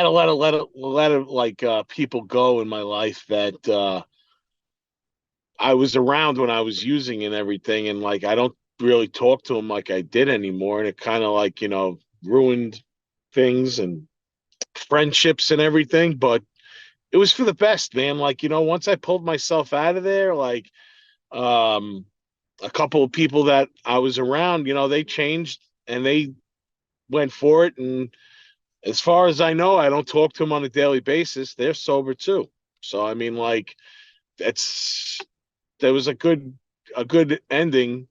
had a lot of like people go in my life that I was around when I was using and everything, and like I don't really talk to them like I did anymore, and it kind of like ruined things and friendships and everything. But it was for the best, man. Like once I pulled myself out of there, like um, a couple of people that I was around, they changed and they went for it. And as far as I know, I don't talk to them on a daily basis. They're sober too. So I mean, like that's there was a good ending.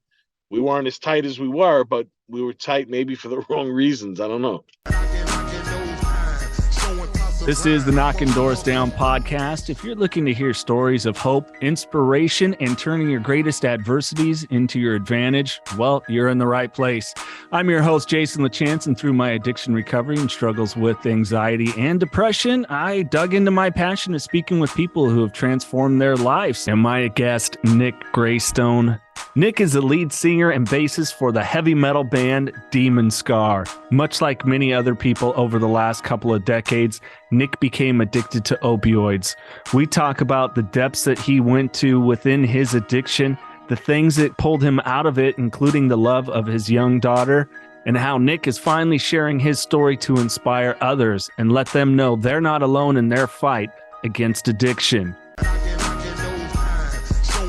We weren't as tight as we were, but we were tight maybe for the wrong reasons. I don't know. This is the Knockin Doorz Down Podcast. If you're looking to hear stories of hope, inspiration, and turning your greatest adversities into your advantage, well, you're in the right place. I'm your host, Jason LaChance, and through my addiction recovery and struggles with anxiety and depression, I dug into my passion of speaking with people who have transformed their lives. And my guest, Nick Graystone. Nick is the lead singer and bassist for the heavy metal band DemonScar. Much like many other people over the last couple of decades, Nick became addicted to opioids. We talk about the depths that he went to within his addiction, the things that pulled him out of it, including the love of his young daughter, and how Nick is finally sharing his story to inspire others and let them know they're not alone in their fight against addiction.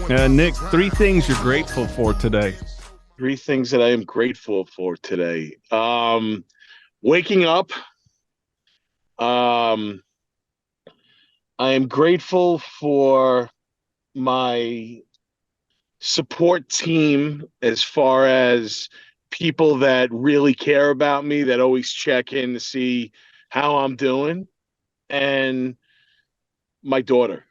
Nick, 3 things you're grateful for today. 3 things that I am grateful for today. Waking up. I am grateful for my support team as far as people that really care about me, that always check in to see how I'm doing, and my daughter.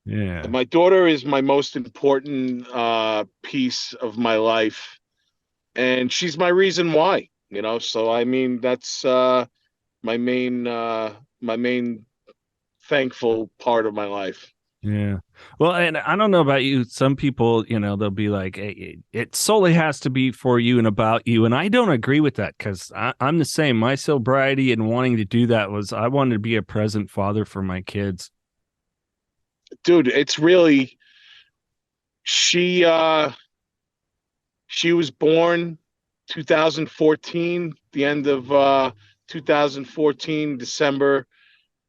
Yeah. My daughter is my most important piece of my life, and she's my reason why, so I mean that's my main thankful part of my life. Yeah. Well, and I don't know about you. Some people, they'll be like, hey, it solely has to be for you and about you. And I don't agree with that because I'm the same. My sobriety and wanting to do that was I wanted to be a present father for my kids. Dude, it's really she was born 2014, the end of 2014, December,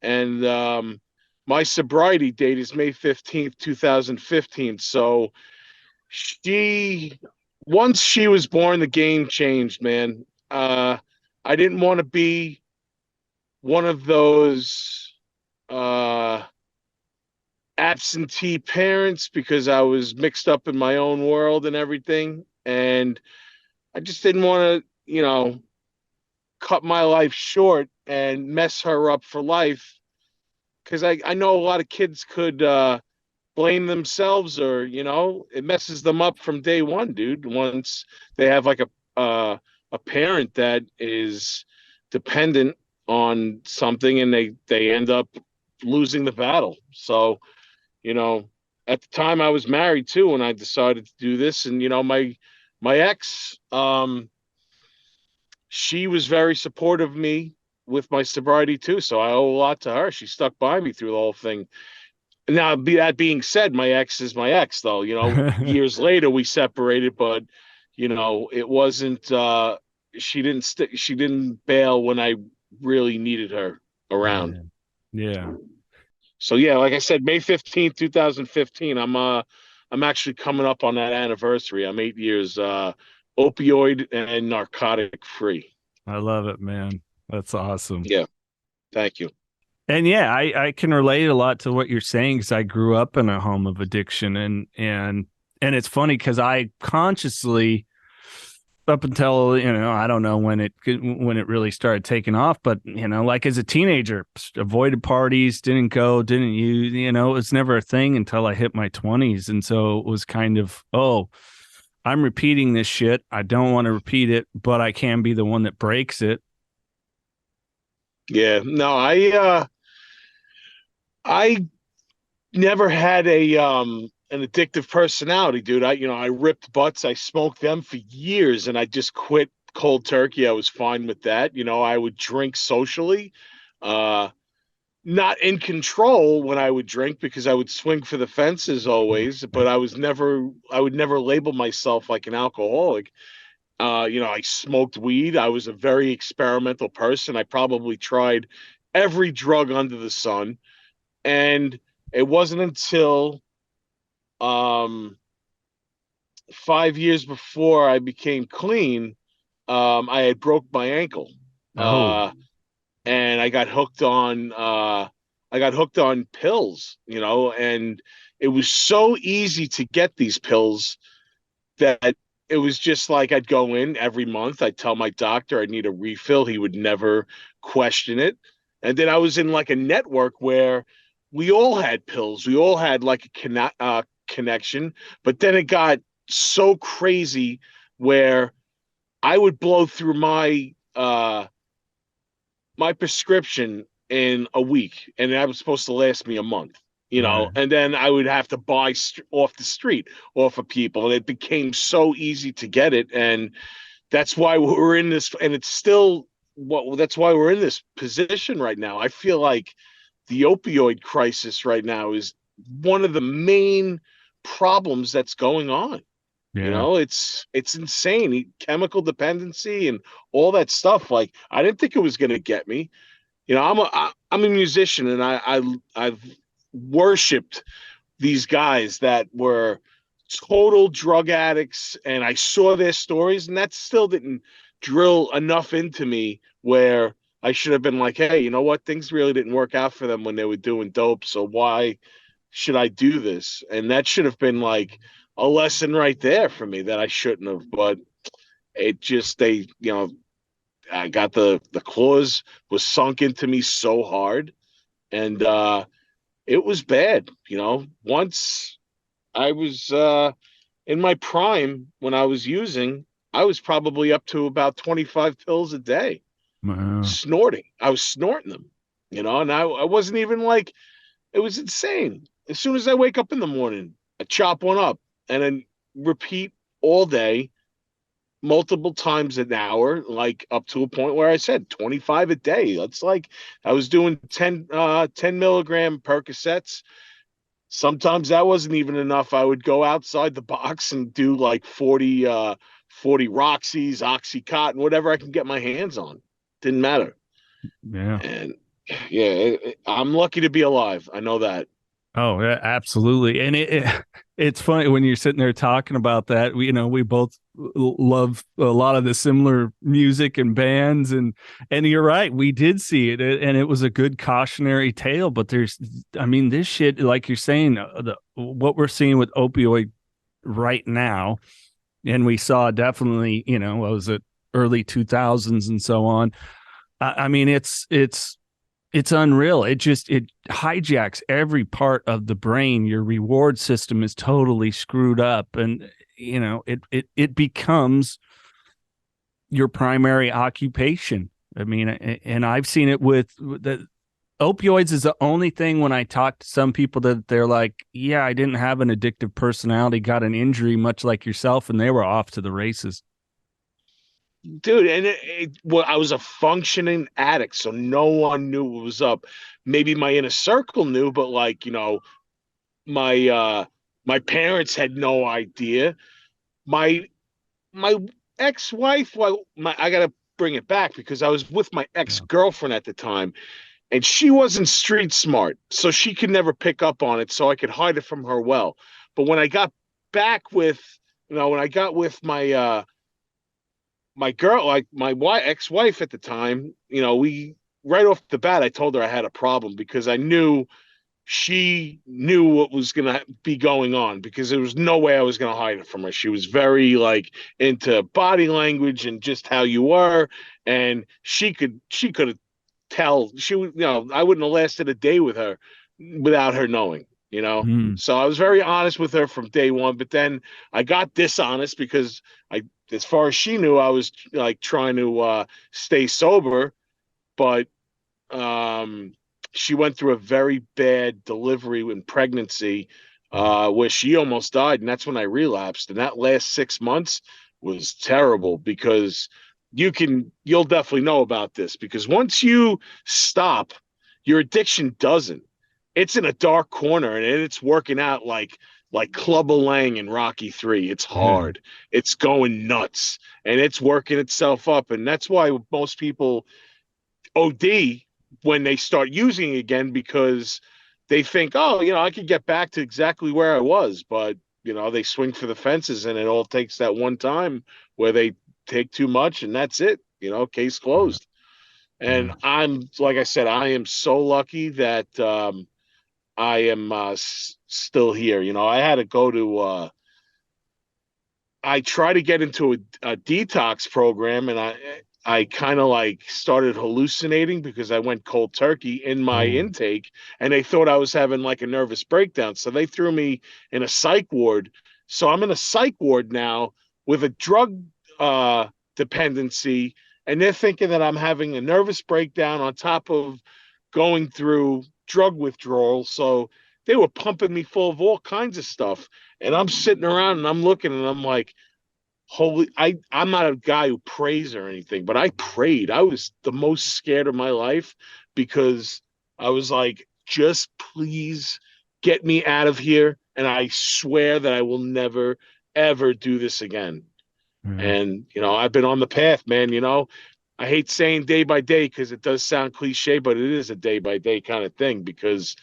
and my sobriety date is May 15th, 2015. So once she was born, the game changed, man. I didn't want to be one of those absentee parents because I was mixed up in my own world and everything. And I just didn't want to, cut my life short and mess her up for life. Because I know a lot of kids could blame themselves or, it messes them up from day one, dude. Once they have like a parent that is dependent on something and they end up losing the battle. So, at the time I was married too when I decided to do this. And, my ex, she was very supportive of me with my sobriety too. So I owe a lot to her. She stuck by me through the whole thing. Now, that being said, my ex is my ex though, years later we separated, but it wasn't, she didn't bail when I really needed her around. Yeah. So yeah, like I said, May 15th, 2015, I'm actually coming up on that anniversary. I'm 8 years opioid and narcotic free. I love it, man. That's awesome. Yeah. Thank you. And yeah, I can relate a lot to what you're saying because I grew up in a home of addiction and it's funny because I consciously up until, I don't know when it really started taking off, but like as a teenager, avoided parties, didn't use, it was never a thing until I hit my 20s. And so it was kind of, I'm repeating this shit. I don't want to repeat it, but I can be the one that breaks it. Yeah, no, I never had an addictive personality, dude. I ripped butts. I smoked them for years and I just quit cold turkey. I was fine with that. I would drink socially. not in control when I would drink because I would swing for the fences always, but I would never label myself like an alcoholic. I smoked weed. I was a very experimental person. I probably tried every drug under the sun. And it wasn't until um, 5 years before I became clean, I had broke my ankle. Oh, Uh, and I got hooked on pills, and it was so easy to get these pills that it was just like I'd go in every month. I'd tell my doctor I need a refill. He would never question it. And then I was in like a network where we all had pills. We all had like a connection. But then it got so crazy where I would blow through my prescription in a week, and that was supposed to last me a month, right. and then I would have to buy off the street, off of people, and it became so easy to get it, and that's why we're in this, and it's still that's why we're in this position right now. I feel like the opioid crisis right now is one of the main problems that's going on. Yeah. It's insane. Chemical dependency and all that stuff. Like I didn't think it was going to get me. I'm a musician, and I've worshipped these guys that were total drug addicts, and I saw their stories, and that still didn't drill enough into me where I should have been like, hey, you know what? Things really didn't work out for them when they were doing dope. So why should I do this? And that should have been like a lesson right there for me that I shouldn't have. But it just I got the claws was sunk into me so hard, and it was bad. Once I was in my prime when I was using, I was probably up to about 25 pills a day, Wow. snorting. I was snorting them, and I wasn't even like, it was insane. As soon as I wake up in the morning, I chop one up and then repeat all day, multiple times an hour, like up to a point where I said 25 a day. That's like I was doing 10 milligram Percocets. Sometimes that wasn't even enough. I would go outside the box and do like 40 Roxy's, Oxycontin, whatever I can get my hands on. Didn't matter. Yeah. And yeah, I'm lucky to be alive. I know that. Oh, yeah, absolutely. And it's funny when you're sitting there talking about that. We both love a lot of the similar music and bands, and you're right. We did see it, and it was a good cautionary tale. But I mean, this shit, like you're saying, what we're seeing with opioid right now, and we saw definitely, what was it, early 2000s and so on. I mean, it's unreal. It hijacks every part of the brain. Your reward system is totally screwed up, and it becomes your primary occupation. I mean, and I've seen it with the opioids is the only thing when I talk to some people that they're like, yeah, I didn't have an addictive personality, got an injury much like yourself, and they were off to the races. Dude, and well, I was a functioning addict, so no one knew what was up. Maybe my inner circle knew, but like, my my parents had no idea. My my ex-wife, well, I gotta bring it back because I was with my Yeah. ex-girlfriend at the time, and she wasn't street smart, so she could never pick up on it, so I could hide it from her well. But when I got back with, when I got with my girl, like my ex-wife at the time, we right off the bat, I told her I had a problem because I knew she knew what was going to be going on because there was no way I was going to hide it from her. She was very like into body language and just how you were. And she could tell she would, I wouldn't have lasted a day with her without her knowing. Mm. So I was very honest with her from day one, but then I got dishonest because as far as she knew, I was like trying to stay sober, but um, she went through a very bad delivery and pregnancy where she almost died, and that's when I relapsed. And that last 6 months was terrible because you'll definitely know about this because once you stop Your addiction doesn't. It's in a dark corner and it's working out like Clubber Lang in Rocky 3. It's hard. It's going nuts and it's working itself up. And that's why most people OD when they start using it again, because they think, oh, I could get back to exactly where I was. But, they swing for the fences and it all takes that one time where they take too much and that's it. Case closed. And I'm, like I said, I am so lucky that I am still here. I had to go to I try to get into a detox program, and I kind of like started hallucinating because I went cold turkey in my intake, and they thought I was having like a nervous breakdown. So they threw me in a psych ward. So I'm in a psych ward now with a drug dependency, and they're thinking that I'm having a nervous breakdown on top of going through drug withdrawal. So they were pumping me full of all kinds of stuff. And I'm sitting around and I'm looking and I'm like, I'm not a guy who prays or anything, but I prayed. I was the most scared of my life because I was like, just please get me out of here. And I swear that I will never, ever do this again. And, I've been on the path, man. I hate saying day by day because it does sound cliche, but it is a day by day kind of thing because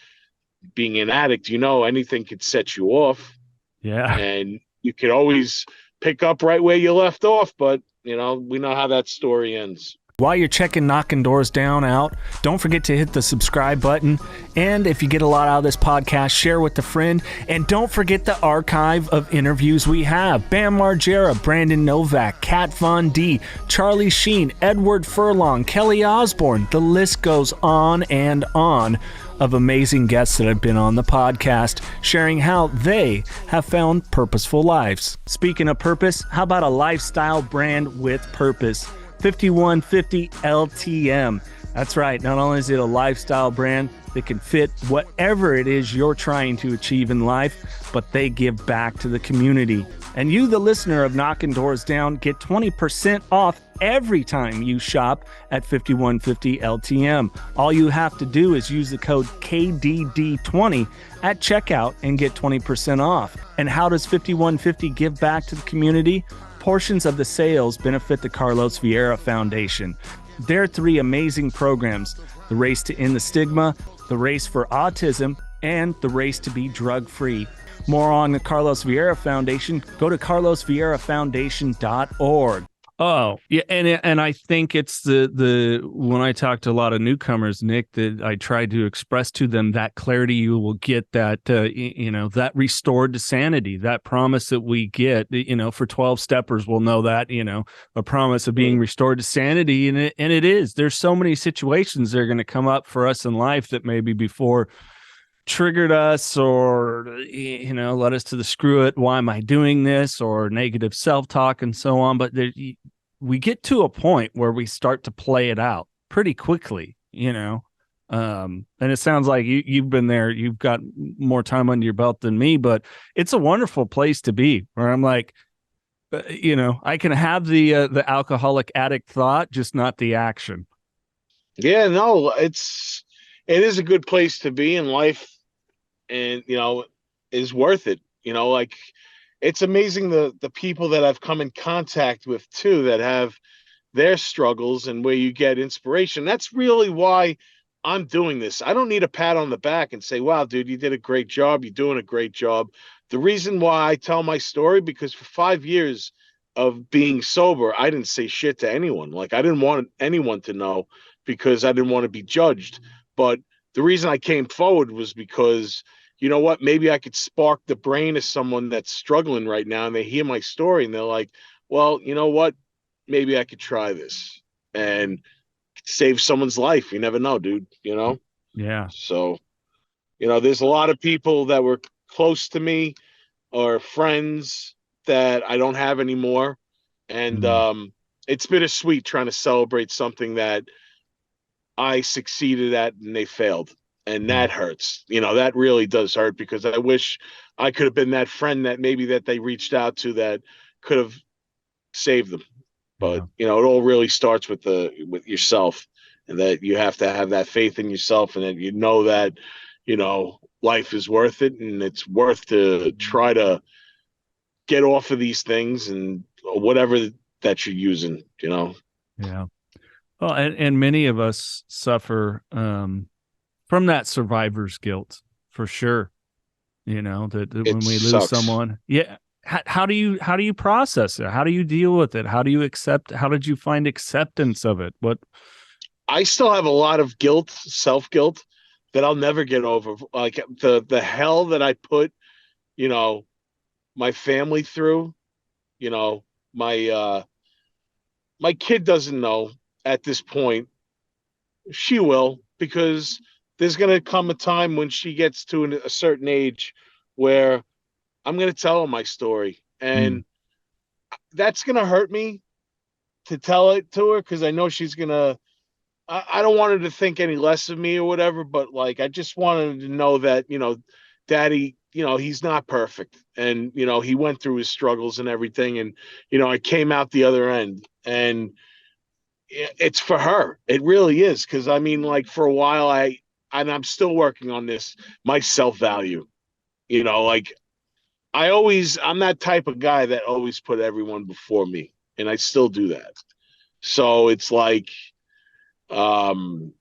being an addict, anything could set you off. Yeah. And you could always pick up right where you left off. But, we know how that story ends. While you're checking Knockin Doorz Down out, don't forget to hit the subscribe button. And if you get a lot out of this podcast, share with a friend. And don't forget the archive of interviews we have. Bam Margera, Brandon Novak, Kat Von D, Charlie Sheen, Edward Furlong, Kelly Osbourne. The list goes on and on of amazing guests that have been on the podcast, sharing how they have found purposeful lives. Speaking of purpose, how about a lifestyle brand with purpose? 5150 LTM. That's right. Not only is it a lifestyle brand that can fit whatever it is you're trying to achieve in life, but they give back to the community. And you, the listener of Knockin Doorz Down, get 20% off every time you shop at 5150 LTM. All you have to do is use the code KDD20 at checkout and get 20% off. And how does 5150 give back to the community? Portions of the sales benefit the Carlos Vieira Foundation. Their 3 amazing programs, the Race to End the Stigma, the Race for Autism, and the Race to be Drug-Free. More on the Carlos Vieira Foundation, go to carlosvierafoundation.org. Oh, yeah, and I think it's the when I talk to a lot of newcomers, Nick, that I try to express to them that clarity you will get, that that restored to sanity, that promise that we get, for 12 steppers will know that, a promise of being restored to sanity, and it is. There's so many situations that are going to come up for us in life that maybe before triggered us or led us to the screw it, why am I doing this, or negative self-talk and so on. But we get to a point where we start to play it out pretty quickly, and it sounds like you've been there. You've got more time under your belt than me, but it's a wonderful place to be, where I'm like, I can have the alcoholic addict thought, just not the action. Yeah, no, it is a good place to be in life, and is worth it. It's amazing the people that I've come in contact with too, that have their struggles and where you get inspiration. That's really why I'm doing this. I don't need a pat on the back and say, wow, dude, you did a great job. You're doing a great job. The reason why I tell my story, because for 5 years of being sober, I didn't say shit to anyone. Like, I didn't want anyone to know because I didn't want to be judged. But the reason I came forward was because, you know what, maybe I could spark the brain of someone that's struggling right now, and they hear my story and they're like, well, you know what, maybe I could try this and save someone's life. You never know, dude, Yeah. So, there's a lot of people that were close to me or friends that I don't have anymore. And it's bittersweet trying to celebrate something that I succeeded at and they failed. And that hurts. That really does hurt, because I wish I could have been that friend that they reached out to that could have saved them. But, it all really starts with yourself and that you have to have that faith in yourself, and that you know that, life is worth it, and it's worth to try to get off of these things and whatever that you're using, Yeah. Well, and many of us suffer from that survivor's guilt for sure. That It when we lose sucks. someone, yeah. How do you process it? How do you deal with it? How do you accept? How did you find acceptance of it? What? I still have a lot of guilt, self guilt, that I'll never get over. Like the hell that I put, you know, my family through. You know, my my kid doesn't know at this point. She will, because there's gonna come a time when she gets to a certain age where I'm gonna tell her my story, Mm, and that's gonna hurt me to tell it to her, because I know she's gonna. I don't want her to think any less of me or whatever, but like I just wanted to know that, Daddy, he's not perfect, and he went through his struggles and everything, and I came out the other end, and it's for her. It really is, because I mean, like for a while, and I'm still working on this, my self value. Like I'm that type of guy that always put everyone before me, and I still do that. So it's like, um,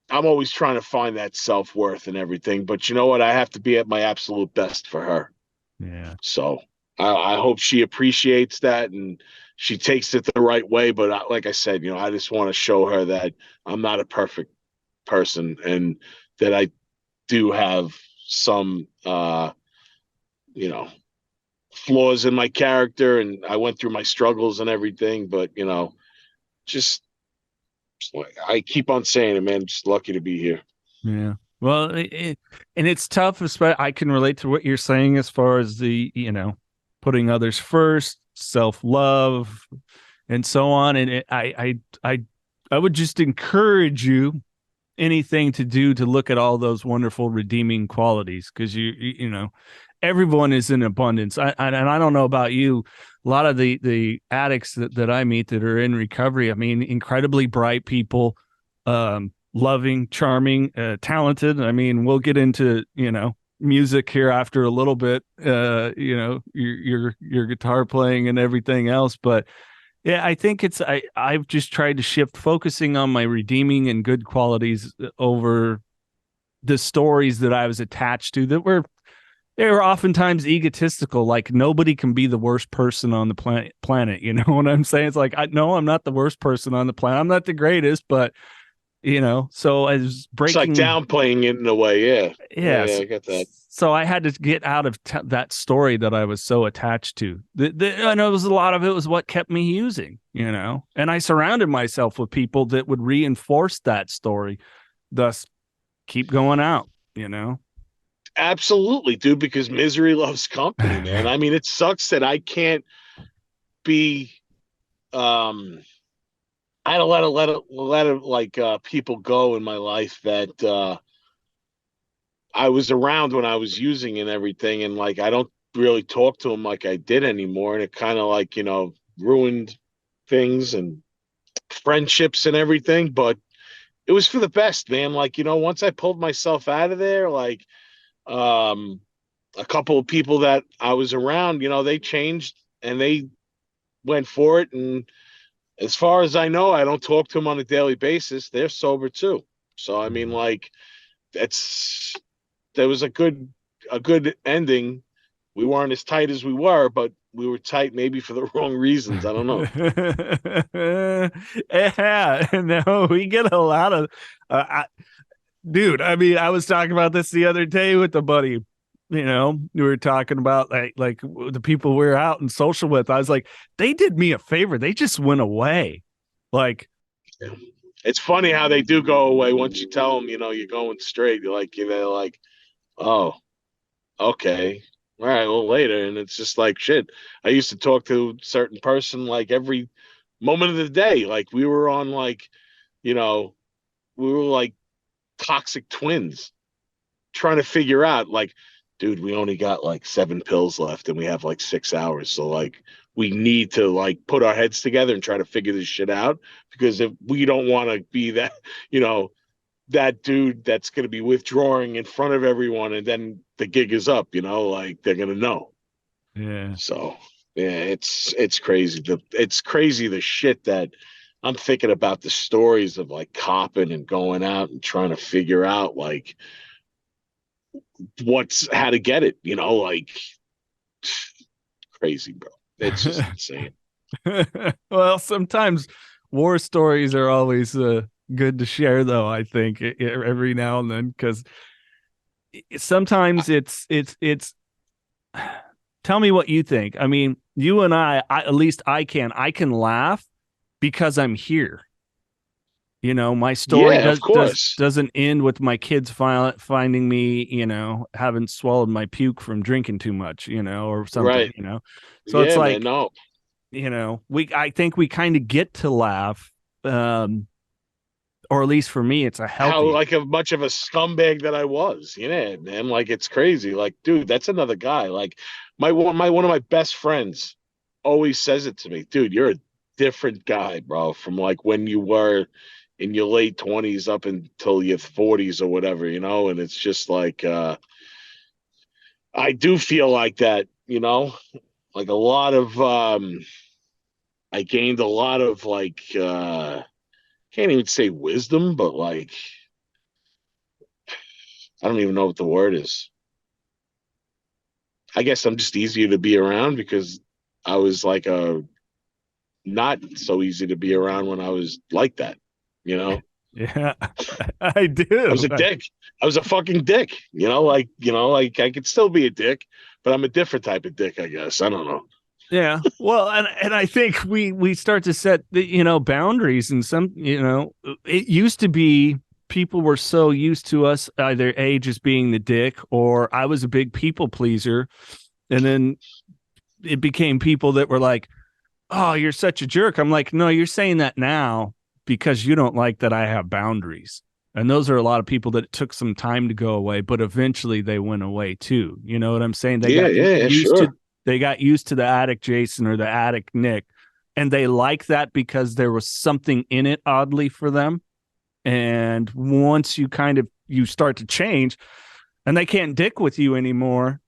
I'm always trying to find that self worth and everything. But you know what? I have to be at my absolute best for her. yeah. So I hope she appreciates that and she takes it the right way. But like I said, I just want to show her that I'm not a perfect person, and that I do have some, you know, flaws in my character, and I went through my struggles and everything. But, just, I keep on saying it, man. I'm just lucky to be here. Yeah. Well, and it's tough. Especially, I can relate to what you're saying as far as the, putting others first, self love, and so on. And I would just encourage you, anything to do to look at all those wonderful redeeming qualities, because everyone is in abundance. And I don't know about you, a lot of the addicts that I meet that are in recovery, I mean, incredibly bright people, loving, charming, talented. I mean, we'll get into music here after a little bit, your guitar playing and everything else, but yeah, I think I've just tried to shift focusing on my redeeming and good qualities over the stories that I was attached to that were they were oftentimes egotistical. Like nobody can be the worst person on the planet. You know what I'm saying? It's like, no, I'm not the worst person on the planet. I'm not the greatest, but so I was It's like breaking. downplaying it in a way. Yeah. Yeah, Yes. I get that. So I had to get out of that story that I was so attached to. I know it was a lot of it was what kept me using, and I surrounded myself with people that would reinforce that story, thus keep going out. Absolutely, dude, because misery loves company, man. I mean, it sucks that I can't be, um I don't let like people go in my life that I was around when I was using and everything, and like I don't really talk to them like I did anymore, and it kind of like, ruined things and friendships and everything, but it was for the best, man. Like, once I pulled myself out of there, like, um a couple of people that I was around, they changed and they went for it. And as far as I know, I don't talk to them on a daily basis. They're sober too. So I mean, like, that's there was a good ending. We weren't as tight as we were, but we were tight maybe for the wrong reasons. I don't know. Yeah, no, we get a lot of, dude. I mean, I was talking about this the other day with a buddy. We were talking about like the people we were out and social with. I was like, they did me a favor. They just went away. Like, It's funny how they do go away once you tell them, you're going straight. They're like, oh, okay. All right, well, later. And it's just like, shit. I used to talk to a certain person like every moment of the day. Like we were on you know, we were like toxic twins trying to figure out like, dude, we only got like 7 pills left and we have like 6 hours. So like, we need to like put our heads together and try to figure this shit out, because if we don't want to be that, that dude that's going to be withdrawing in front of everyone and then the gig is up, like they're going to know. Yeah. So yeah, it's crazy. It's crazy the shit that I'm thinking about, the stories of like copping and going out and trying to figure out like how to get it, like crazy, bro. It's just insane. Well, sometimes war stories are always good to share, though. I think every now and then, because sometimes it's. Tell me what you think. I mean, you and at least I can laugh because I'm here. My story Yeah, of course. doesn't end with my kids finding me, haven't swallowed my puke from drinking too much, or something, Right. So it's Yeah, like, man, no. I think we kind of get to laugh, or at least for me, it's a How healthy. like a much of a scumbag that I was, man. Like it's crazy. Like, dude, that's another guy. Like one of my best friends always says it to me, dude. You're a different guy, bro. From like when you were in your late 20s up until your 40s or whatever, And it's just like I do feel like that, like a lot of I gained a lot of like can't even say wisdom, but like I don't even know what the word is. I guess I'm just easier to be around because I was like a not so easy to be around when I was like that, Yeah, I I was do. a dick. I was a fucking dick, like I could still be a dick, but I'm a different type of dick, I guess. I don't know. Yeah. Well, and I think we start to set the, boundaries, and some, it used to be people were so used to us either just being the dick, or I was a big people pleaser, and then it became people that were like, "Oh, you're such a jerk." I'm like, "No, you're saying that now because you don't like that I have boundaries." And those are a lot of people that it took some time to go away, but eventually they went away too. You know what I'm saying? They Yeah, got yeah, used to sure. the addict Jason or the addict Nick, and they like that because there was something in it oddly for them. And once you start to change, and they can't dick with you anymore,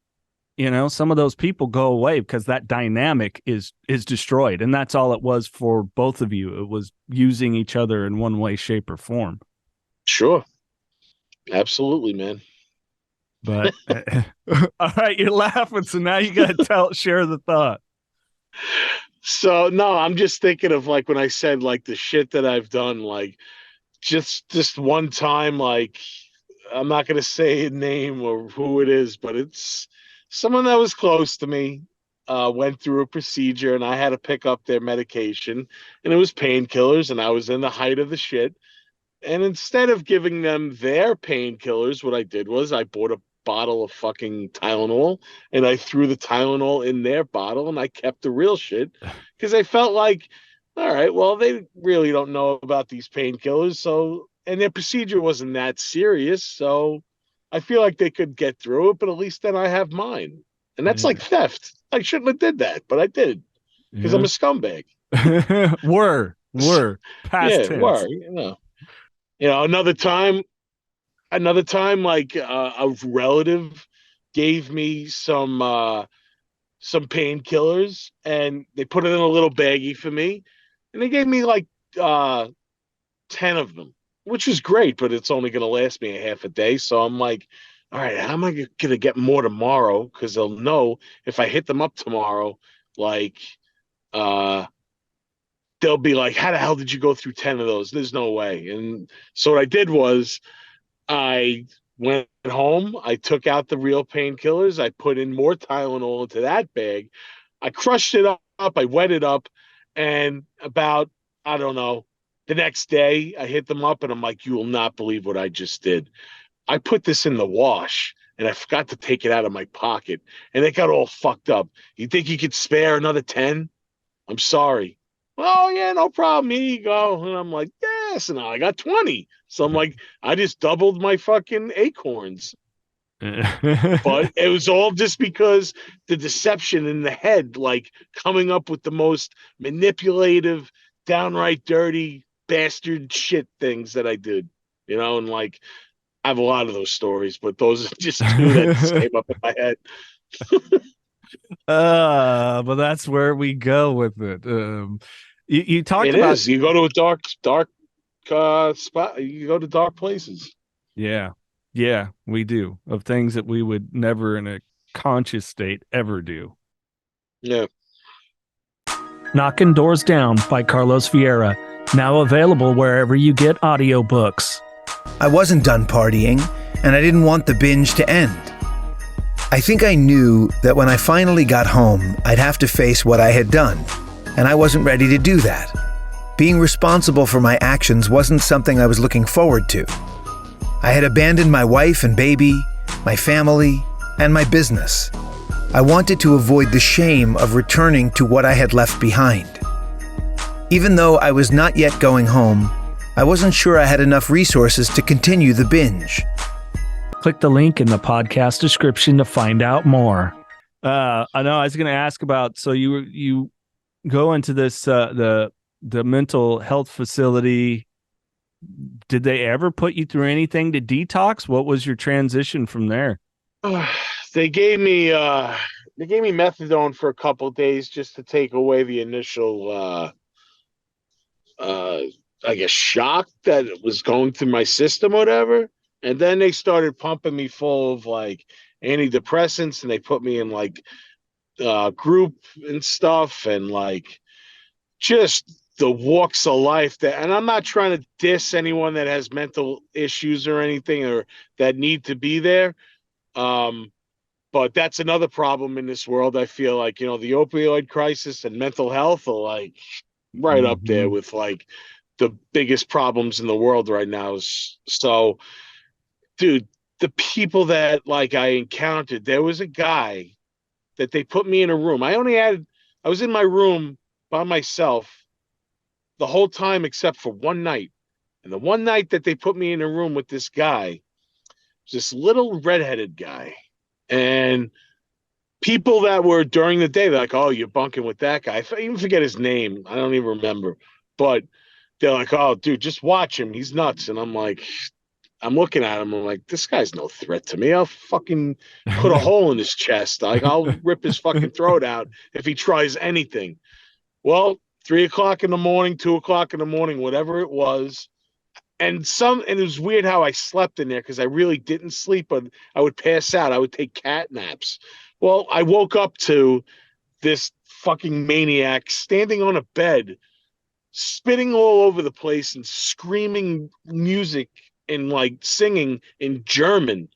some of those people go away because that dynamic is destroyed, and that's all it was for both of you. It was using each other in one way, shape, or form. Sure. Absolutely, man. But all right, you're laughing, so now you got to share the thought. So no, I'm just thinking of like when I said like the shit that I've done, like just one time, like I'm not gonna say a name or who it is, but it's someone that was close to me. Went through a procedure and I had to pick up their medication, and it was painkillers, and I was in the height of the shit. And instead of giving them their painkillers, what I did was I bought a bottle of fucking Tylenol and I threw the Tylenol in their bottle and I kept the real shit because I felt like, all right, well, they really don't know about these painkillers. So, and their procedure wasn't that serious. So I feel like they could get through it, but at least then I have mine. And that's like Yeah. theft. I shouldn't have did that, but I did because I'm Yeah. a scumbag. were past Yeah, tense. were, another time, like a relative gave me some painkillers and they put it in a little baggie for me, and they gave me like uh 10 of them, which was great, but it's only going to last me a half a day. So I'm like, all right, how am I going to get more tomorrow? Because they'll know if I hit them up tomorrow, like uh they'll be like, how the hell did you go through 10 of those? There's no way. And so what I did was I went home. I took out the real painkillers. I put in more Tylenol into that bag. I crushed it up. I wet it up. And about, I don't know, the next day, I hit them up and I'm like, you will not believe what I just did. I put this in the wash and I forgot to take it out of my pocket and it got all fucked up. You think you could spare another 10? I'm sorry. Oh, yeah, no problem. Here you go. And I'm like, yes. And now I got 20. So I'm like, I just doubled my fucking acorns. But it was all just because the deception in the head, like coming up with the most manipulative, downright dirty bastard shit things that I did, and like I have a lot of those stories, but those are just two that just came up in my head. But that's where we go with it. You talked It about, is. You go to a dark spot. You go to dark places. yeah, yeah, we do, of things that we would never in a conscious state ever do. Yeah. Knockin Doorz Down by Carlos Vieira, now available wherever you get audiobooks. I wasn't done partying, and I didn't want the binge to end. I think I knew that when I finally got home, I'd have to face what I had done, and I wasn't ready to do that. Being responsible for my actions wasn't something I was looking forward to. I had abandoned my wife and baby, my family, and my business. I wanted to avoid the shame of returning to what I had left behind. Even though I was not yet going home, I wasn't sure I had enough resources to continue the binge. Click the link in the podcast description to find out more. I know I was going to ask about, so you go into this, the mental health facility. Did they ever put you through anything to detox? What was your transition from there? They gave me methadone for a couple of days just to take away the initial I guess shock that it was going through my system or whatever. And then they started pumping me full of like antidepressants, and they put me in like group and stuff, and like just the walks of life that, and I'm not trying to diss anyone that has mental issues or anything or that need to be there. But that's another problem in this world. I feel like, the opioid crisis and mental health are like right up there with like the biggest problems in the world right now. So, dude, the people that like I encountered, there was a guy that they put me in a room. I was in my room by myself the whole time except for one night. And the one night that they put me in a room with this guy, this little redheaded guy. And people that were during the day, they're like, oh, you're bunking with that guy. I even forget his name. I don't even remember. But they're like, oh, dude, just watch him. He's nuts. And I'm like, I'm looking at him. I'm like, this guy's no threat to me. I'll fucking put a hole in his chest. Like, I'll rip his fucking throat out if he tries anything. Well, 3 o'clock in the morning, 2 o'clock in the morning, whatever it was. And it was weird how I slept in there because I really didn't sleep, but I would pass out. I would take cat naps. Well, I woke up to this fucking maniac standing on a bed, spitting all over the place and screaming music and like singing in German.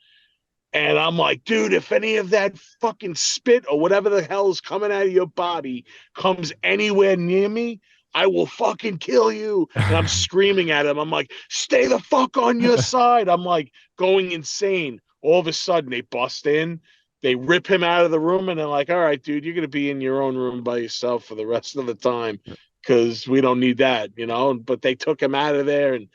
And I'm like, dude, if any of that fucking spit or whatever the hell is coming out of your body comes anywhere near me, I will fucking kill you. And I'm screaming at him. I'm like, stay the fuck on your side. I'm like going insane. All of a sudden they bust in, they rip him out of the room, and they're like, all right, dude, you're going to be in your own room by yourself for the rest of the time because we don't need that, But they took him out of there. And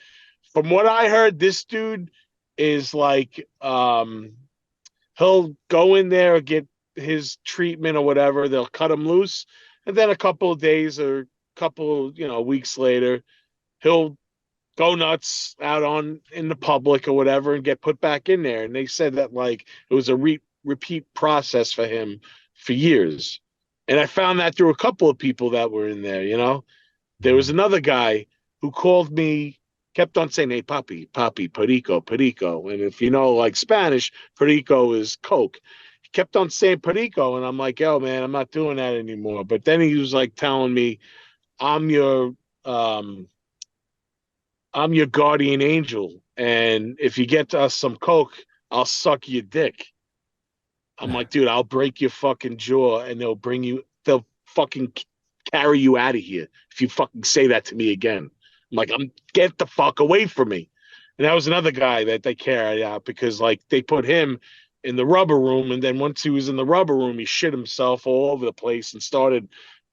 from what I heard, this dude is like, he'll go in there, get his treatment or whatever. They'll cut him loose. And then a couple of days or couple, weeks later, he'll go nuts out in the public or whatever and get put back in there. And they said that like it was a repeat process for him for years. And I found that through a couple of people that were in there, There was another guy who called me, kept on saying, hey, papi, perico, perico. And if you know like Spanish, perico is Coke. He kept on saying perico, and I'm like, yo, man, I'm not doing that anymore. But then he was like telling me, I'm your guardian angel, and if you get us some Coke, I'll suck your dick. I'm like, dude, I'll break your fucking jaw, and they'll fucking carry you out of here if you fucking say that to me again. I'm like, get the fuck away from me. And that was another guy that they carried out because like they put him in the rubber room, and then once he was in the rubber room, he shit himself all over the place and started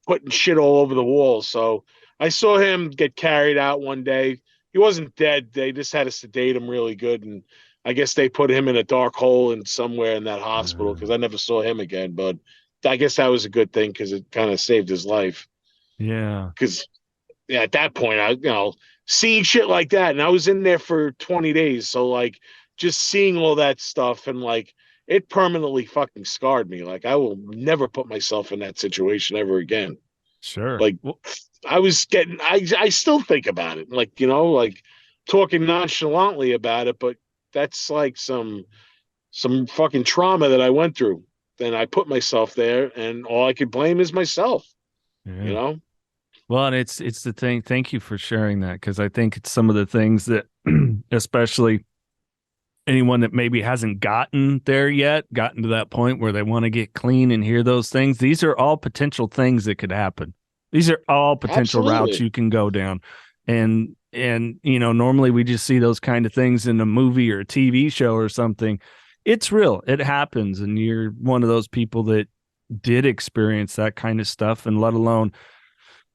putting shit all over the walls. So I saw him get carried out one day. He wasn't dead. They just had to sedate him really good. And I guess they put him in a dark hole in somewhere in that hospital because I never saw him again. But I guess that was a good thing because it kind of saved his life. Yeah. Because at that point, seeing shit like that, and I was in there for 20 days, so like just seeing all that stuff and like it permanently fucking scarred me. Like I will never put myself in that situation ever again. Sure. Like I still think about it, like like talking nonchalantly about it, but that's like some fucking trauma that I went through. Then I put myself there, and all I could blame is myself. Yeah. Well, and it's the thing. Thank you for sharing that, because I think it's some of the things that, especially anyone that maybe hasn't gotten there yet, gotten to that point where they want to get clean and hear those things. These are all potential things that could happen. These are all potential routes you can go down. And normally we just see those kind of things in a movie or a TV show or something. It's real. It happens. And you're one of those people that did experience that kind of stuff, and let alone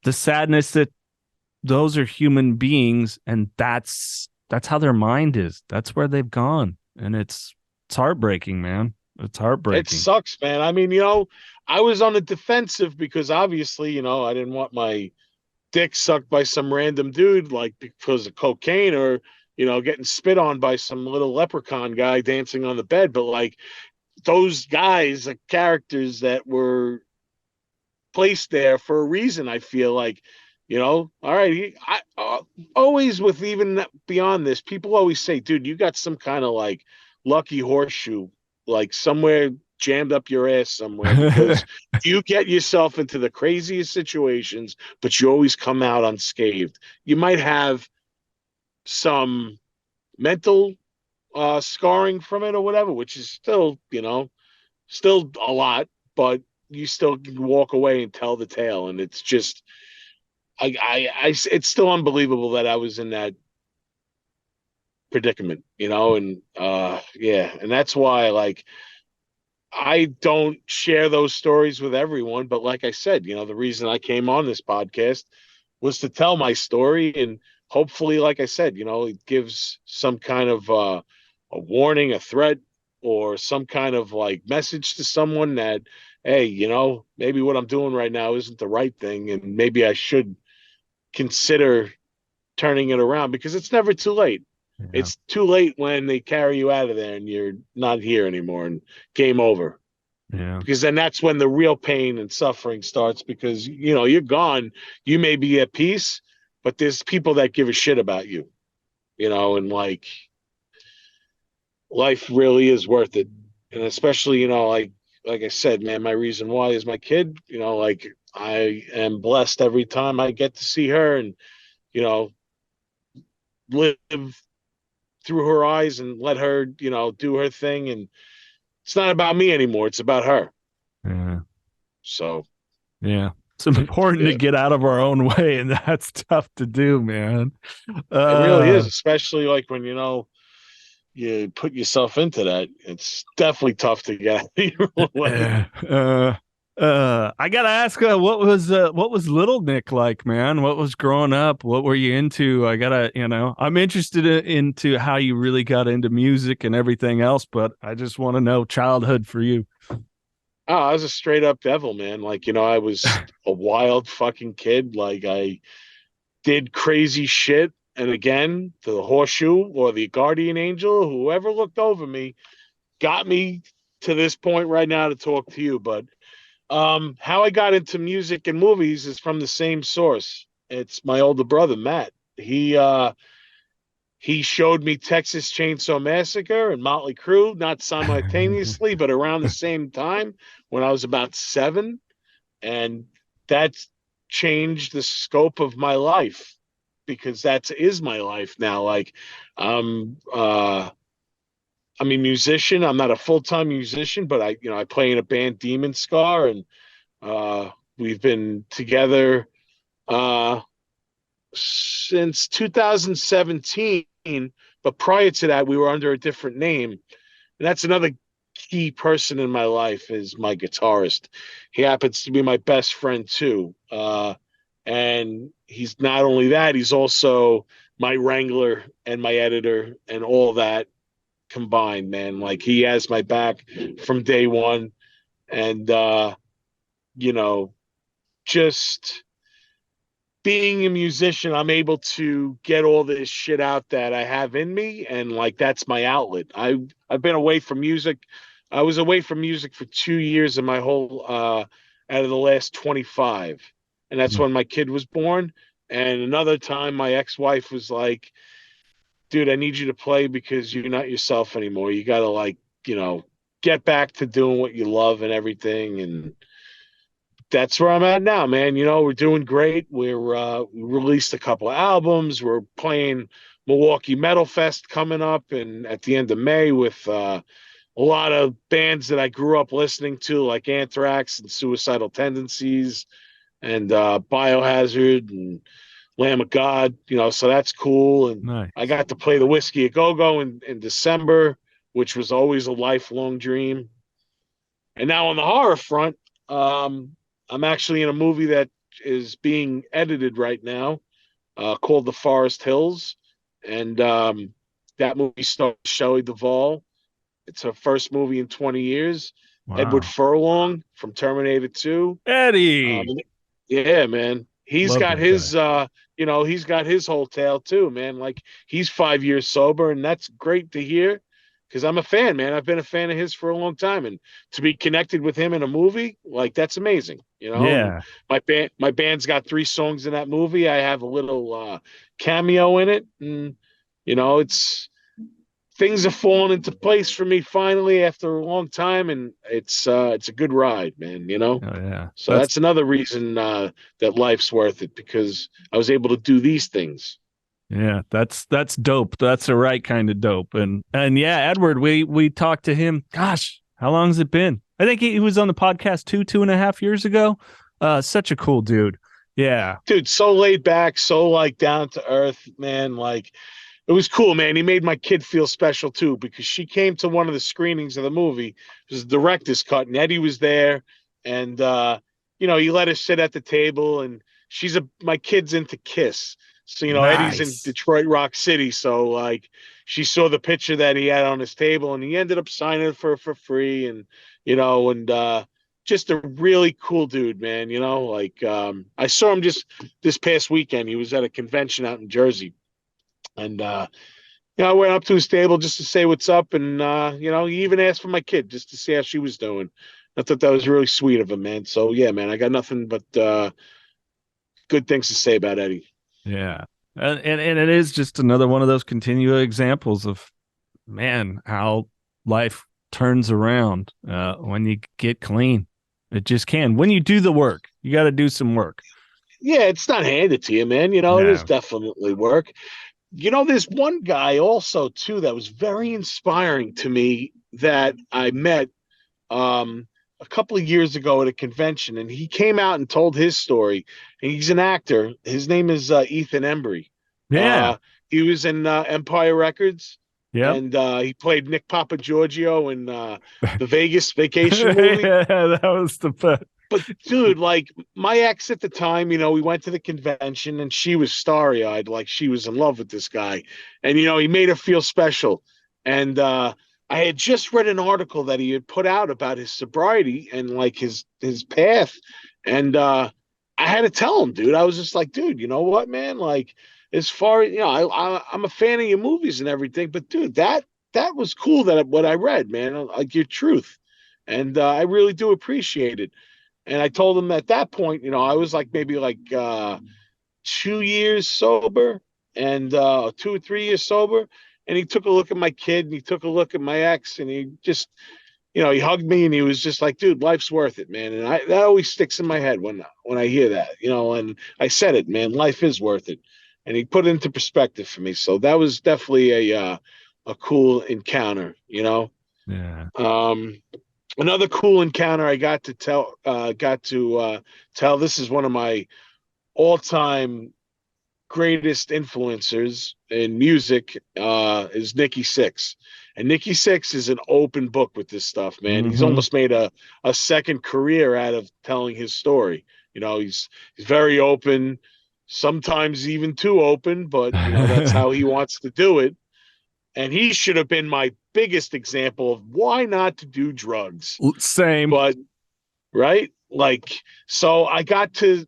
the sadness that those are human beings, and that's how their mind is. That's where they've gone. And it's heartbreaking, man. It's heartbreaking. It sucks, man. I mean, I was on the defensive because obviously, I didn't want my dick sucked by some random dude, like because of cocaine or, getting spit on by some little leprechaun guy dancing on the bed. But like those guys are characters that were placed there for a reason. I feel like, all right. I always, with even beyond this, people always say, dude, you got some kind of like lucky horseshoe, like somewhere jammed up your ass somewhere, because you get yourself into the craziest situations, but you always come out unscathed. You might have some mental scarring from it or whatever, which is still, still a lot, but you still can walk away and tell the tale. And it's just, it's still unbelievable that I was in that predicament, and and that's why, like, I don't share those stories with everyone. But like I said, the reason I came on this podcast was to tell my story, and hopefully, like I said, it gives some kind of a warning, a threat, or some kind of like message to someone that, hey, maybe what I'm doing right now isn't the right thing, and maybe I should consider turning it around, because it's never too late. Yeah. It's too late when they carry you out of there and you're not here anymore and game over. Yeah. Because then that's when the real pain and suffering starts, because, you're gone. You may be at peace, but there's people that give a shit about you, and like life really is worth it. And especially, like I said, man, my reason why is my kid. Like I am blessed every time I get to see her and, live through her eyes and let her, do her thing. And it's not about me anymore. It's about her. Yeah. So, yeah, it's important to get out of our own way, and that's tough to do, man. It really is, especially like when, you put yourself into that. It's definitely tough to get out of your own way. I gotta ask, what was little Nick like, man? What was growing up? What were you into? I'm interested into how you really got into music and everything else, but I just want to know childhood for you. Oh, I was a straight up devil, man. Like, I was a wild fucking kid. Like I did crazy shit. And again, the horseshoe or the guardian angel, whoever looked over me, got me to this point right now to talk to you. But how I got into music and movies is from the same source. It's my older brother, Matt. He showed me Texas Chainsaw Massacre and Motley Crue, not simultaneously, but around the same time when I was about 7. And that changed the scope of my life, because that is my life now. Like, I'm a musician. I'm not a full-time musician, but I play in a band, DemonScar, and we've been together since 2017. But prior to that, we were under a different name. And that's another key person in my life, is my guitarist. He happens to be my best friend too. And he's not only that, he's also my wrangler and my editor and all that. combined, man. Like, he has my back from day one. And, you know, just being a musician, I'm able to get all this shit out that I have in me. And like, that's my outlet. I've been away from music. I was away from music for 2 years of my whole, out of the last 25. And that's when my kid was born. And another time my ex-wife was like, dude, I need you to play because you're not yourself anymore. You got to, like, get back to doing what you love and everything. And that's where I'm at now, man. We're doing great. We released a couple of albums. We're playing Milwaukee Metal Fest coming up and at the end of May with a lot of bands that I grew up listening to, like Anthrax and Suicidal Tendencies and Biohazard and Lamb of God, so that's cool. And Nice. I got to play the Whiskey a Go-Go in December, which was always a lifelong dream. And now on the horror front, I'm actually in a movie that is being edited right now called The Forest Hills. And that movie stars Shelley Duvall. It's her first movie in 20 years. Wow. Edward Furlong from Terminator 2. Eddie. Yeah, man. He's Love got that his, guy. he's got his whole tale too, man. Like, he's 5 years sober, and that's great to hear because I'm a fan, man. I've been a fan of his for a long time, and to be connected with him in a movie, like, that's amazing, Yeah. And my band's got 3 songs in that movie. I have a little cameo in it, and it's things have fallen into place for me finally after a long time, and it's a good ride, man. Oh, yeah. So that's another reason that life's worth it, because I was able to do these things. Yeah, that's dope. That's the right kind of dope. And yeah, Edward, we talked to him. Gosh, how long has it been? I think he was on the podcast 2.5 years ago. Such a cool dude. Yeah. Dude, so laid back, so like down to earth, man. Like, it was cool, man. He made my kid feel special too, because she came to one of the screenings of the movie. It was the director's cut, and Eddie was there. And he let her sit at the table, and my kid's into Kiss. So, Nice. Eddie's in Detroit Rock City. So, like, she saw the picture that he had on his table, and he ended up signing it for free. And, just a really cool dude, man. I saw him just this past weekend. He was at a convention out in Jersey. And, I went up to his table just to say what's up. And, he even asked for my kid just to see how she was doing. I thought that was really sweet of him, man. So, yeah, man, I got nothing but good things to say about Eddie. Yeah. And it is just another one of those continual examples of, man, how life turns around when you get clean. It just can. When you do the work, you got to do some work. Yeah, it's not handed to you, man. It is definitely work. There's one guy also, too, that was very inspiring to me that I met a couple of years ago at a convention, and he came out and told his story. And he's an actor. His name is Ethan Embry. Yeah. He was in Empire Records. Yeah. And he played Nick Papagiorgio in the Vegas Vacation movie. Yeah, that was the best. But dude, like, my ex at the time, we went to the convention, and she was starry-eyed, like she was in love with this guy. And, he made her feel special. And I had just read an article that he had put out about his sobriety and, like, his path. And I had to tell him, dude, I was just like, dude, you know what, man? Like, as far as, I'm a fan of your movies and everything, but dude, that was cool, what I read, man, like, your truth. And I really do appreciate it. And I told him at that point, I was like maybe like 2 years sober and 2 or 3 years sober. And he took a look at my kid, and he took a look at my ex, and he just, he hugged me, and he was just like, dude, life's worth it, man. And that always sticks in my head when I hear that, and I said it, man, life is worth it. And he put it into perspective for me. So that was definitely a cool encounter, Yeah. Another cool encounter I got to tell. This is one of my all-time greatest influencers in music. Is Nikki Sixx, and Nikki Sixx is an open book with this stuff, man. Mm-hmm. He's almost made a second career out of telling his story. He's very open, sometimes even too open, but that's how he wants to do it. And he should have been my biggest example of why not to do drugs. Same. But, right? Like, so I got to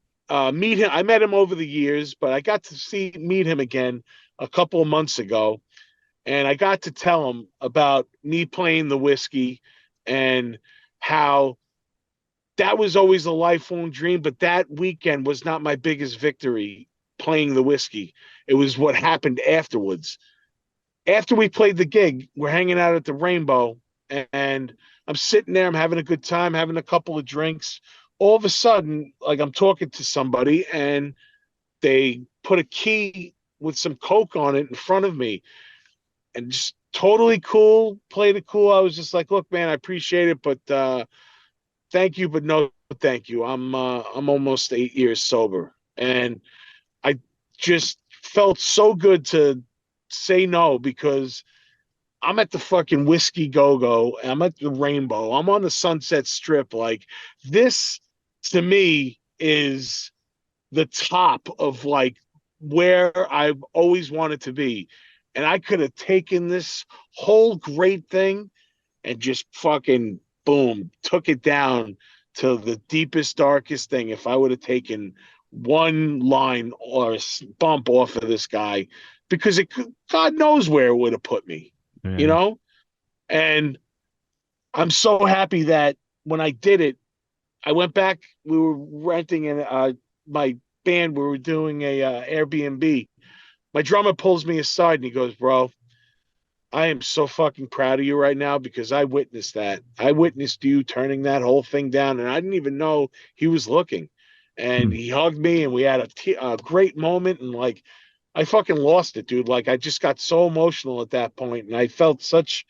meet him. I met him over the years, but I got to meet him again a couple of months ago. And I got to tell him about me playing the whiskey and how that was always a lifelong dream. But that weekend was not my biggest victory playing the whiskey. It was what happened afterwards. After we played the gig, we're hanging out at the Rainbow, and I'm sitting there, I'm having a good time, having a couple of drinks. All of a sudden, like, I'm talking to somebody, and they put a key with some Coke on it in front of me, and just totally cool, played it cool. I was just like, look, man, I appreciate it, but thank you, but no thank you. I'm almost 8 years sober. And I just felt so good to say no, because I'm at the fucking Whiskey Go-Go. I'm at the Rainbow. I'm on the Sunset Strip. Like, this to me is the top of like where I've always wanted to be. And I could have taken this whole great thing and just fucking boom, took it down to the deepest, darkest thing if I would have taken one line or bump off of this guy, because it could, God knows where it would have put me, you know? And I'm so happy that when I did it, I went back, we were renting in my band, we were doing a Airbnb. My drummer pulls me aside and he goes, bro, I am so fucking proud of you right now, because I witnessed that. I witnessed you turning that whole thing down, and I didn't even know he was looking. And he hugged me, and we had a great moment, and like, I fucking lost it, dude. Like, I just got so emotional at that point, and I felt such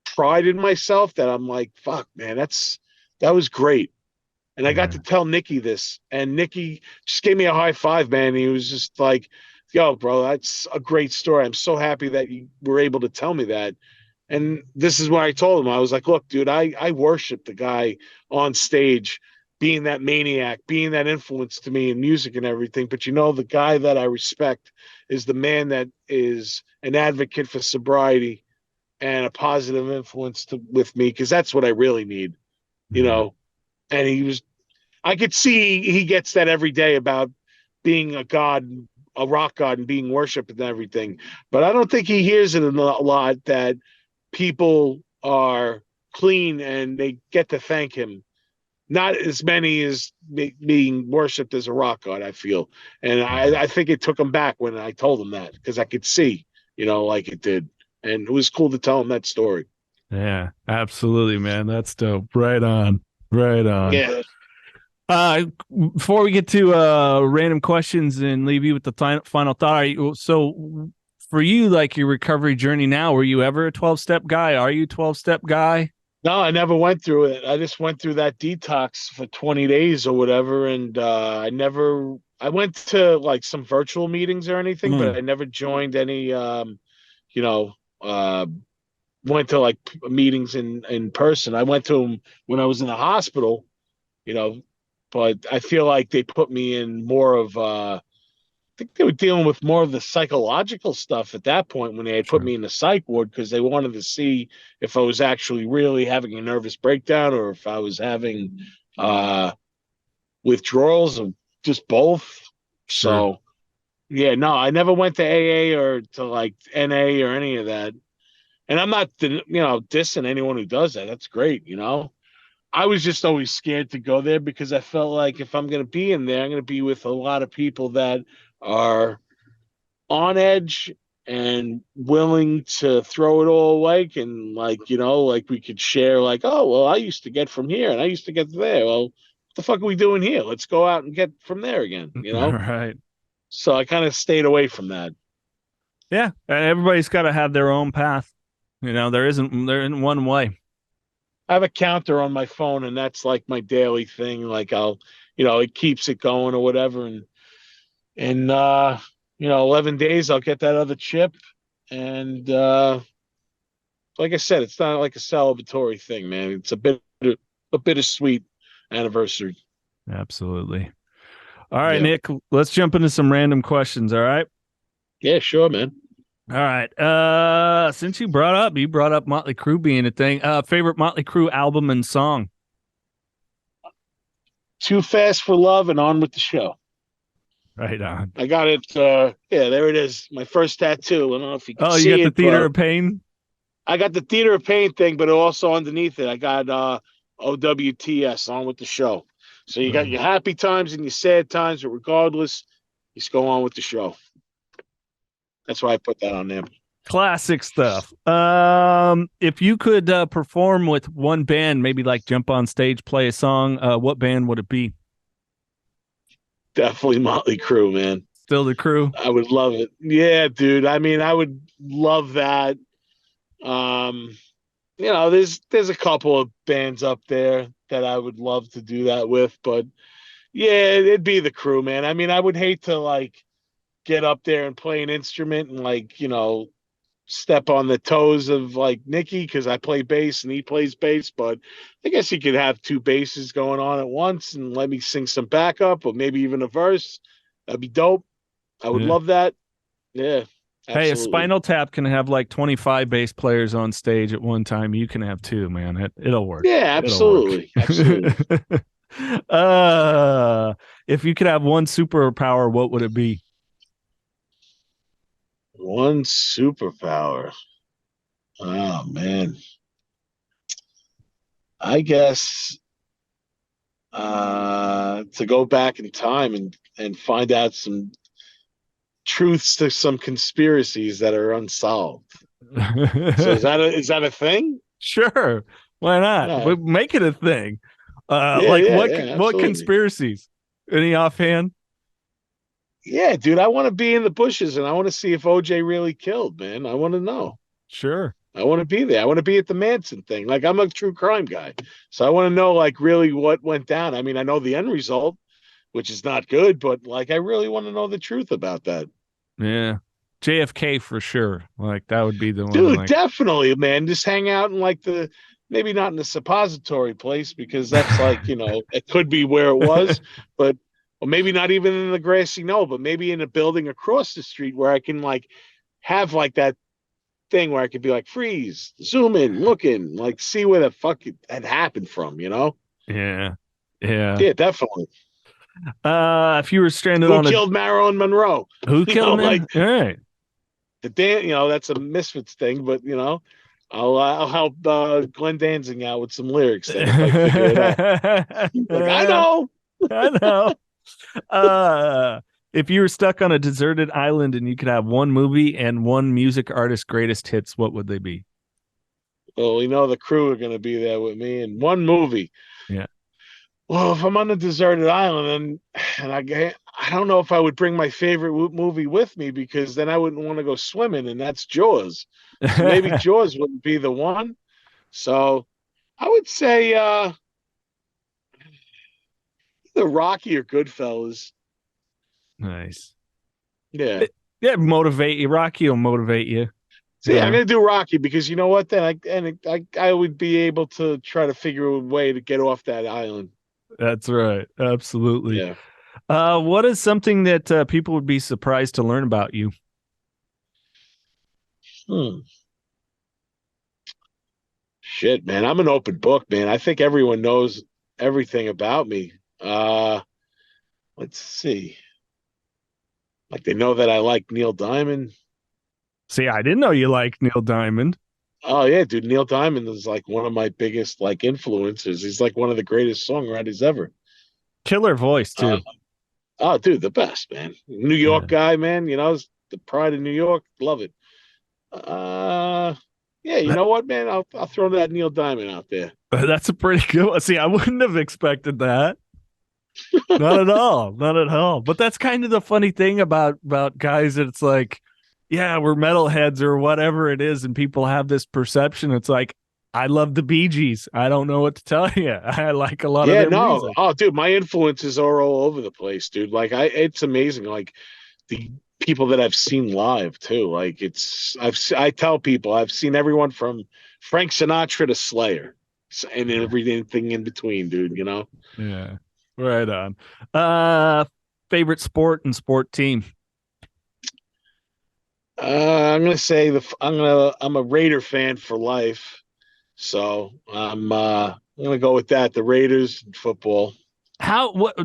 pride in myself that I'm like, fuck, man, that was great. And I got to tell Nikki this, and Nikki just gave me a high five, man. He was just like, yo, bro, that's a great story. I'm so happy that you were able to tell me that. And this is what I told him. I was like, look, dude, I worship the guy on stage being that maniac, being that influence to me in music and everything. But, you know, the guy that I respect is the man that is an advocate for sobriety and a positive influence with me, because that's what I really need, you know. And I could see he gets that every day about being a god, a rock god, and being worshipped and everything. But I don't think he hears it a lot that people are clean and they get to thank him. Not as many as being worshipped as a rock god, I feel. And I think it took him back when I told him that, because I could see, you know, like it did. And it was cool to tell him that story. Yeah, absolutely, man. That's dope. Right on. Right on. Yeah. Before we get to random questions and leave you with the final thought, so for you, like your recovery journey now, were you ever a 12-step guy? Are you a 12-step guy? No, I never went through it. I just went through that detox for 20 days or whatever. And I went to like some virtual meetings or anything, but I never joined any, went to like meetings in person. I went to them when I was in the hospital, you know, but I feel like they put me in more of, I think they were dealing with more of the psychological stuff at that point when they had put me in the psych ward, because they wanted to see if I was actually really having a nervous breakdown or if I was having withdrawals, or just both. So, yeah, no, I never went to AA or to like NA or any of that. And I'm not, dissing anyone who does that. That's great, you know. I was just always scared to go there, because I felt like if I'm going to be in there, I'm going to be with a lot of people that are on edge and willing to throw it all away. And like, you know, like we could share like, oh, well, I used to get from here and I used to get there. Well, what the fuck are we doing here? Let's go out and get from there again, you know? Right. So I kind of stayed away from that. Yeah. And everybody's got to have their own path. You know, there isn't one way. I have a counter on my phone, and that's like my daily thing. Like it keeps it going or whatever. And 11 days, I'll get that other chip. And like I said, it's not like a celebratory thing, man. It's a bittersweet anniversary. Absolutely. All right, Nick, let's jump into some random questions. All right. Yeah, sure, man. All right. Since you brought up Motley Crue being a thing. Favorite Motley Crue album and song? Too Fast for Love and On with the Show. Right on. I got it. Yeah, there it is. My first tattoo. I don't know if you can see it. You got the Theater of Pain? I got the Theater of Pain thing, but also underneath it, I got OWTS, On with the Show. So you got your happy times and your sad times, but regardless, just go on with the show. That's why I put that on there. Classic stuff. If you could perform with one band, maybe like jump on stage, play a song, what band would it be? Definitely Motley Crue, man. Still the Crue? I would love it. Yeah, dude. I mean, I would love that. There's a couple of bands up there that I would love to do that with, but yeah, it'd be the Crue, man. I mean, I would hate to like get up there and play an instrument and like, step on the toes of like Nicky because I play bass and he plays bass, but I guess he could have two basses going on at once and let me sing some backup or maybe even a verse. That'd be dope. I would love that. Yeah. Absolutely. Hey, a Spinal Tap can have like 25 bass players on stage at one time. You can have two, man. It'll work. Yeah, absolutely. Absolutely. If you could have one superpower, what would it be? One superpower. Oh, man. I guess to go back in time and find out some truths to some conspiracies that are unsolved. So is that a thing? Sure. Why not? Yeah. Make it a thing. What conspiracies? Any offhand? Yeah, dude, I want to be in the bushes and I want to see if OJ really killed, man. I want to know. Sure. I want to be there. I want to be at the Manson thing. Like, I'm a true crime guy. So I want to know, like, really what went down. I mean, I know the end result, which is not good, but, like, I really want to know the truth about that. Yeah. JFK for sure. Like, that would be the one. Dude, definitely, man. Just hang out in, like, maybe not in the suppository place because that's, like, it could be where it was, but or maybe not even in the grassy knoll, but maybe in a building across the street where I can, like, have, like, that thing where I could be like, freeze, zoom in, look in, like, see where the fuck it had happened from, Yeah. Yeah, definitely. If you were stranded who killed Marilyn Monroe? Who killed him? Like, all right. The that's a Misfits thing, but I'll help Glenn Danzig out with some lyrics then if I figure it out. Like, I know. If you were stuck on a deserted island and you could have one movie and one music artist's greatest hits, what would they be? Well, the Crue are going to be there with me in one movie. Yeah. Well, if I'm on a deserted island and I don't know if I would bring my favorite movie with me because then I wouldn't want to go swimming, and that's Jaws. So maybe Jaws wouldn't be the one. So I would say either Rocky or Goodfellas. Nice. Yeah. Motivate you. Rocky will motivate you. So I'm gonna do Rocky because you know what? Then I would be able to try to figure a way to get off that island. That's right. Absolutely. Yeah. What is something that people would be surprised to learn about you? Shit, man. I'm an open book, man. I think everyone knows everything about me. Let's see. Like, they know that I like Neil Diamond. See, I didn't know you liked Neil Diamond. Oh, yeah, dude. Neil Diamond is like one of my biggest like influencers. He's like one of the greatest songwriters ever. Killer voice, too. Oh, dude, the best, man. New York guy, man. The pride of New York. Love it. Yeah, you know what, man? I'll throw that Neil Diamond out there. That's a pretty good one. See, I wouldn't have expected that. Not at all. Not at all. But that's kind of the funny thing about guys that it's like, yeah, we're metalheads or whatever it is, and people have this perception. It's like, I love the Bee Gees. I don't know what to tell you. I like a lot of their music. Oh, dude, my influences are all over the place, dude. Like, it's amazing. Like, the people that I've seen live too. Like, I tell people I've seen everyone from Frank Sinatra to Slayer and everything in between, dude. Yeah. Right on. Favorite sport and sport team? I'm gonna say I'm a Raider fan for life, so I'm gonna go with that. The Raiders in football. What?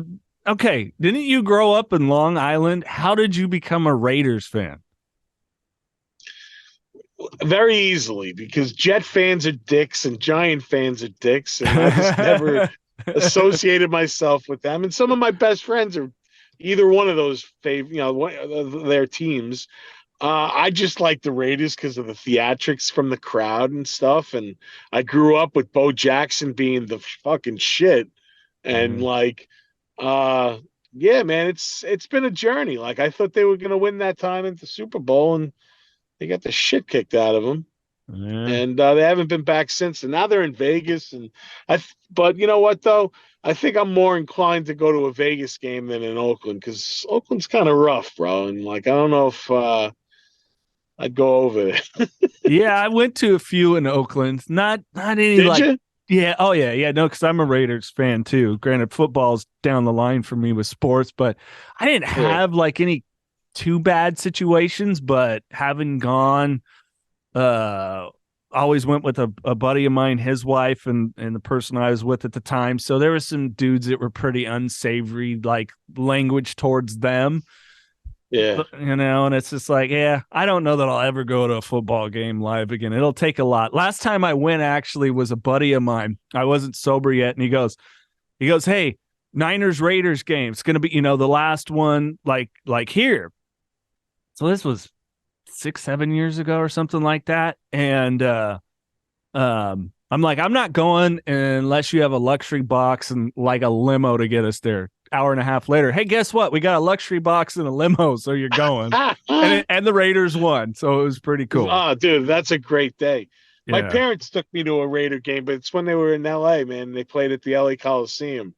Okay, didn't you grow up in Long Island? How did you become a Raiders fan? Very easily, because Jet fans are dicks and Giant fans are dicks, and I just never associated myself with them. And some of my best friends are either one of those their teams. I just like the Raiders because of the theatrics from the crowd and stuff. And I grew up with Bo Jackson being the fucking shit. And yeah, man, it's been a journey. Like, I thought they were gonna win that time at the Super Bowl, and they got the shit kicked out of them. Yeah. And they haven't been back since. And now they're in Vegas. And but you know what though? I think I'm more inclined to go to a Vegas game than in Oakland, because Oakland's kind of rough, bro. And like, I don't know if I'd go over there. Yeah, I went to a few in Oakland. Not any Did like. you? Yeah. Oh, yeah. Yeah. No, because I'm a Raiders fan too. Granted, football's down the line for me with sports, but I didn't have like any too bad situations. But having gone, always went with a buddy of mine, his wife, and the person I was with at the time. So there were some dudes that were pretty unsavory, like language towards them. Yeah. And it's just like, yeah, I don't know that I'll ever go to a football game live again. It'll take a lot. Last time I went actually was a buddy of mine. I wasn't sober yet. And he goes, hey, Niners Raiders game. It's going to be, the last one like here. So this was 6-7 years ago or something like that. And, I'm like, I'm not going unless you have a luxury box and like a limo to get us there. Hour and a half later, hey, guess what? We got a luxury box and a limo, so you're going. and the Raiders won, so it was pretty cool. Oh, dude, that's a great day. Yeah. My parents took me to a Raider game, but it's when they were in LA, man. They played at the LA Coliseum.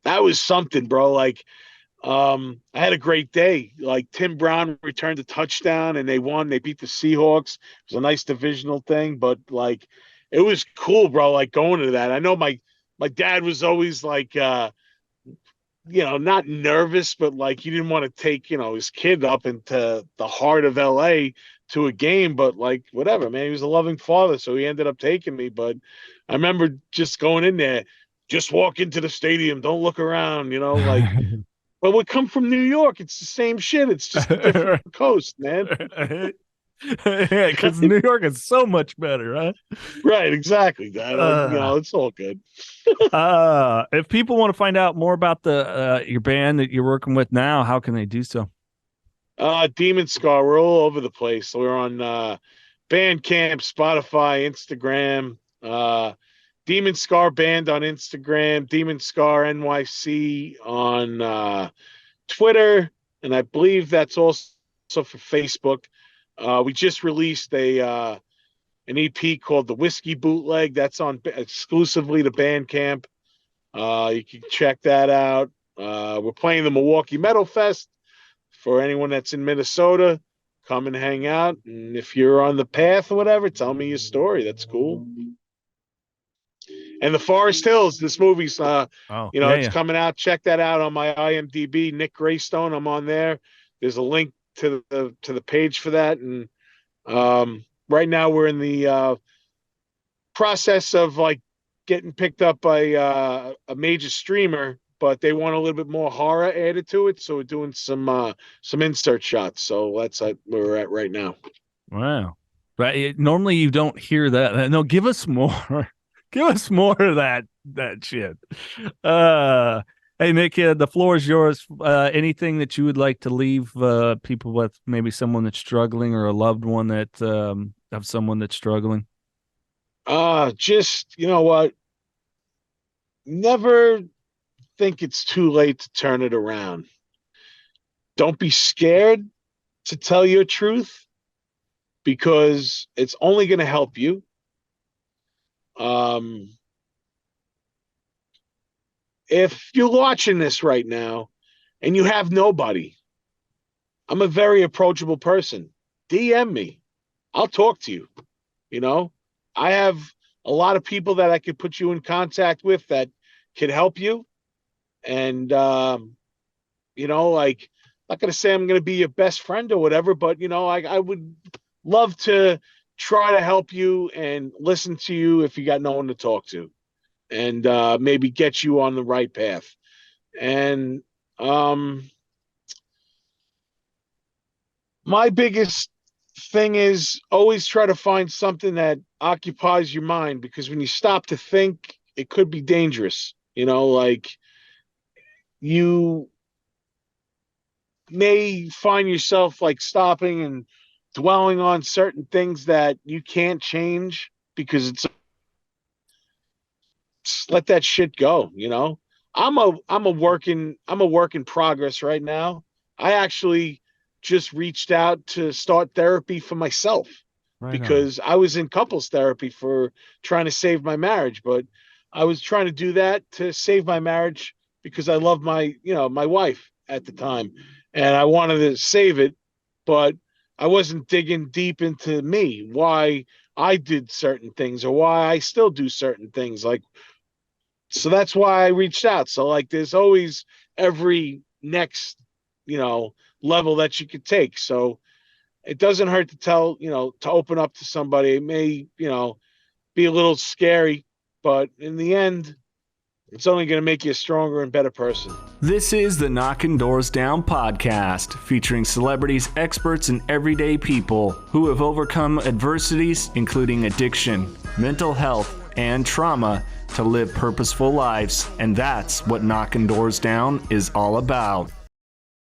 That was something, bro. Like, I had a great day. Like, Tim Brown returned a touchdown and they won. They beat the Seahawks. It was a nice divisional thing, but like, it was cool, bro. Like, going to that. I know my dad was always like, not nervous, but like, he didn't want to take, his kid up into the heart of LA to a game, but like, whatever, man, he was a loving father. So he ended up taking me. But I remember just going in there, just walk into the stadium, don't look around, like, but we come from New York. It's the same shit. It's just a different coast, man. Yeah, because New York is so much better, huh? Right, exactly. It's all good. If people want to find out more about your band that you're working with now, how can they do so? DemonScar, we're all over the place. We're on Bandcamp, Spotify, Instagram, DemonScar Band on Instagram, DemonScar NYC on Twitter, and I believe that's also for Facebook. We just released an EP called The Whiskey Bootleg. That's on exclusively to Bandcamp. You can check that out. We're playing the Milwaukee Metal Fest. For anyone that's in Minnesota, come and hang out. And if you're on the path or whatever, tell me your story. That's cool. And the Forest Hills, this movie's, it's coming out. Check that out on my IMDb. Nick Graystone, I'm on there. There's a link to the page for that. And right now we're in the process of like getting picked up by a major streamer, but they want a little bit more horror added to it, so we're doing some insert shots. So that's where we're at right now. Wow. But normally you don't hear that. No, give us more. Give us more of that shit. Hey, Nick, the floor is yours. Anything that you would like to leave people with, maybe someone that's struggling or a loved one that of someone that's struggling? Just, you know what? Never think it's too late to turn it around. Don't be scared to tell your truth, because it's only going to help you. If you're watching this right now and you have nobody, I'm a very approachable person. DM me. I'll talk to you. I have a lot of people that I could put you in contact with that could help you. And, like, not going to say I'm going to be your best friend or whatever, but I would love to try to help you and listen to you if you got no one to talk to, and maybe get you on the right path. And my biggest thing is always try to find something that occupies your mind, because when you stop to think, it could be dangerous. Like, you may find yourself like stopping and dwelling on certain things that you can't change, because just let that shit go. I'm a work in progress right now. I actually just reached out to start therapy for myself, because I was in couples therapy for trying to save my marriage, but I was trying to do that to save my marriage because I loved my wife at the time, and I wanted to save it, but I wasn't digging deep into me, why I did certain things or why I still do certain things. So that's why I reached out. So like, there's always every next, level that you could take. So it doesn't hurt to to open up to somebody. It may, be a little scary, but in the end, it's only going to make you a stronger and better person. This is the Knockin Doorz Down Podcast, featuring celebrities, experts, and everyday people who have overcome adversities, including addiction, mental health, and trauma, to live purposeful lives. And that's what Knockin Doorz Down is all about.